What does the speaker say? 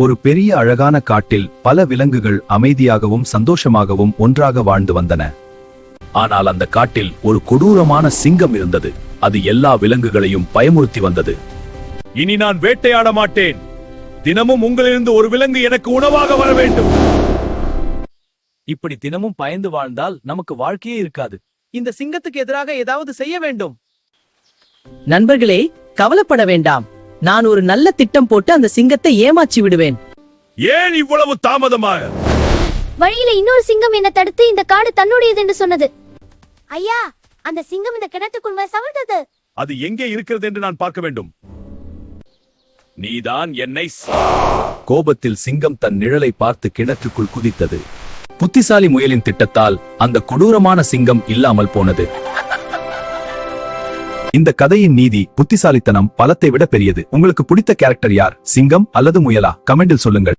ஒரு பெரிய அழகான காட்டில் பல விலங்குகள் அமைதியாகவும் சந்தோஷமாகவும் ஒன்றாக வாழ்ந்து வந்தன. ஆனால் அந்த காட்டில் ஒரு கொடூரமான சிங்கம் இருந்தது. அது எல்லா விலங்குகளையும் பயமுறுத்தி வந்தது. இனி நான் வேட்டையாட மாட்டேன். தினமும் உங்களிலிருந்து ஒரு விலங்கு எனக்கு உணவாக வர வேண்டும். இப்படி தினமும் பயந்து வாழ்ந்தால் நமக்கு வாழ்க்கையே இருக்காது. இந்த சிங்கத்துக்கு எதிராக ஏதாவது செய்ய வேண்டும். நண்பர்களே, கவலைப்பட வேண்டாம். நான் ஒரு நல்ல திட்டம் போட்டு அந்த சிங்கத்தை ஏமாற்றி விடுவேன். ஏன் இவ்வளவு தாமதமாக? வழியில இன்னொரு சிங்கம் என்ன தடுத்து இந்த காடு தன்னுடையது என்று சொன்னது. ஐயா, அந்த சிங்கம் இந்த கிணற்றுக்குள் சவிழ்ந்தது. அது எங்கே இருக்கிறது என்று நான் பார்க்க வேண்டும். நீதான் என்னை கோபத்தில் சிங்கம் தன் நிழலை பார்த்து கிணற்றுக்குள் குதித்தது. புத்திசாலி முயலின் திட்டத்தால் அந்த கொடூரமான சிங்கம் இல்லாமல் போனது. இந்த கதையின் நீதி, புத்திசாலித்தனம் பலத்தை விட பெரியது. உங்களுக்கு பிடித்த கேரக்டர் யார், சிங்கம் அல்லது முயலா? கமெண்டில் சொல்லுங்கள்.